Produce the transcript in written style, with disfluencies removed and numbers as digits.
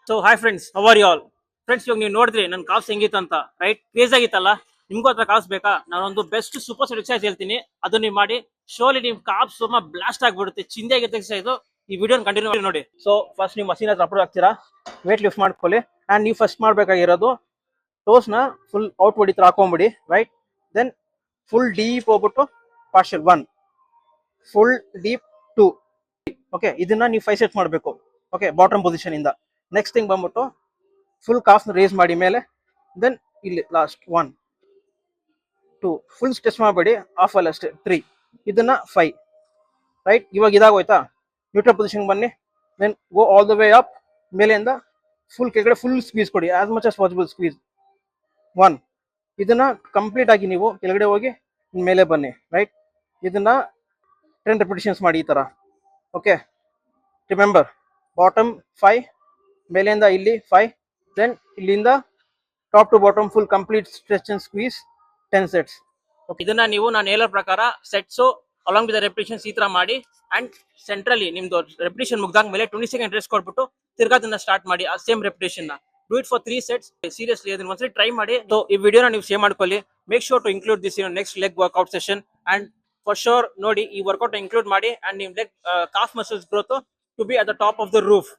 So hi friends, how are you all? Friends, ಇವಾಗ ನೀವು ನೋಡಿದ್ರಿ ನನ್ನ ಕಾಫ್ಸ್ ಹೆಂಗಿತ್ತು ಅಂತ, ರೈಟ್? ಕ್ರೇಜ್ ಆಗಿತ್ತಲ್ಲ. ನಿಮ್ಗೂ ಹತ್ರ ಕಾಫ್ಸ್ ಬೇಕಾ? ನಾನೊಂದು ಬೆಸ್ಟ್ ಸೂಪರ್ ಸೆಟ್ ಎಕ್ಸರ್ಸೈಸ್ ಹೇಳ್ತೀನಿ, ಅದನ್ನ ನೀವು ಮಾಡಿ. ಶೋಲಿ ನಿಮ್ ಕಾಫ್ಸ್ ತುಂಬಾ ಬ್ಲಾಸ್ಟ್ ಆಗ್ಬಿಡುತ್ತೆ. ಚಿಂದೆ ಆಗಿರುತ್ತೆ ಎಕ್ಸರ್ಸೈಸ್. ಈ ವಿಡಿಯೋ ಕಂಟಿನ್ಯೂ ನೋಡಿ. ಸೊ ಫಸ್ಟ್ ನೀವು ಮಷೀನ್ ಹತ್ರ ಅಪ್ರೋಚ್ ಆಗ್ತೀರಾ, ವೇಟ್ ಲಿಫ್ಟ್ ಮಾಡ್ಕೊಳ್ಳಿ. ಅಂಡ್ ನೀವು ಫಸ್ಟ್ ಮಾಡ್ಬೇಕಾಗಿರೋದು ಟೋಸ್ ನ ಫುಲ್ ಔಟ್ವರ್ಡ್ ಈ ತರ ಹಾಕೊಂಡ್ಬಿಡಿ, ರೈಟ್? ದೆನ್ ಫುಲ್ ಡೀಪ್ ಹೋಗ್ಬಿಟ್ಟು ಪಾರ್ಷಲ್ 1, ಫುಲ್ ಡೀಪ್ 2. ಓಕೆ, ಇದನ್ನ ನೀವು 5 ಸೆಟ್ಸ್ ಮಾಡಬೇಕು. ಓಕೆ, ಬಾಟಮ್ ಪೊಸಿಷನ್ ಇಂದ. ನೆಕ್ಸ್ಟ್ ಥಿಂಗ್ ಬಂದ್ಬಿಟ್ಟು ಫುಲ್ ಕಾಫ್ ರೇಸ್ ಮಾಡಿ ಮೇಲೆ. ದೆನ್ ಇಲ್ಲಿ ಲಾಸ್ಟ್ 1, 2, ಫುಲ್ ಸ್ಟ್ರೆಚ್ ಮಾಡಬೇಡಿ, ಹಾಫ್ ಅಲ್ಲಿ ಅಷ್ಟೇ 3, ಇದನ್ನ 5, ರೈಟ್? ಇವಾಗ ಇದಾಗೋಯ್ತಾ? ನ್ಯೂಟ್ರಲ್ ಪೊಸಿಷನ್ ಬನ್ನಿ. Then go all the way up. ಮೇಲೆಯಿಂದ ಫುಲ್ ಕೆಳಗಡೆ ಫುಲ್ ಸ್ಕ್ವೀಸ್ ಕೊಡಿ, as much as possible squeeze. 1, ಇದನ್ನ ಕಂಪ್ಲೀಟ್ ಆಗಿ ನೀವು ಕೆಳಗಡೆ ಹೋಗಿ ಮೇಲೆ ಬನ್ನಿ, ರೈಟ್? ಇದನ್ನ 10 ರೆಪಿಟೇಷನ್ಸ್ ಮಾಡಿ ಈ ತರ. ಓಕೆ, ರಿಮೆಂಬರ್, ಬಾಟಮ್ 5, ಮೇಲಿಂದ ಇಲ್ಲಿ 5, ದೆನ್ ಇಲ್ಲಿಂದ top to bottom full complete stretch and squeeze 10 sets. ಇದನ್ನ ನೀವು ನಾನು ಹೇಳೋ ಪ್ರಕಾರ ಸೆಟ್ಸ್ ಅಲಾಂಗ್ ವಿತ್ ರೆಪಿಟೇಷನ್ಸ್ ಈ ತರ ಮಾಡಿ. ಅಂಡ್ ಸೆಂಟ್ರಲ್ಲಿ ನಿಮ್ದು ರೆಪಿಟೇಷನ್ ಮುಗ್ದಾದ ಮೇಲೆ 20 ಸೆಕೆಂಡ್ ರೆಸ್ಟ್ ಕೊಟ್ಬಿಟ್ಟು ತಿರ್ಗಾದನ್ನ ಸ್ಟಾರ್ಟ್ ಮಾಡಿ ಆ ಸೇಮ್ ರೆಪಿಟೇಷನ್ ನ. Do it for 3 sets. Seriously ಅದನ್ನ ಒಂದ್ಸರಿ ಟ್ರೈ ಮಾಡಿ. ಸೊ ಈ ವಿಡಿಯೋನ ನೀವು ಸೇವ್ ಮಾಡ್ಕೊಳ್ಳಿ. Make sure to include this in next leg workout session. And for sure ನೋಡಿ, ಈ ವರ್ಕೌಟ್ ಇನ್ಕ್ಲೂಡ್ ಮಾಡಿ. ಅಂಡ್ ನಿಮ್ leg calf muscles growth to be at the top of the roof.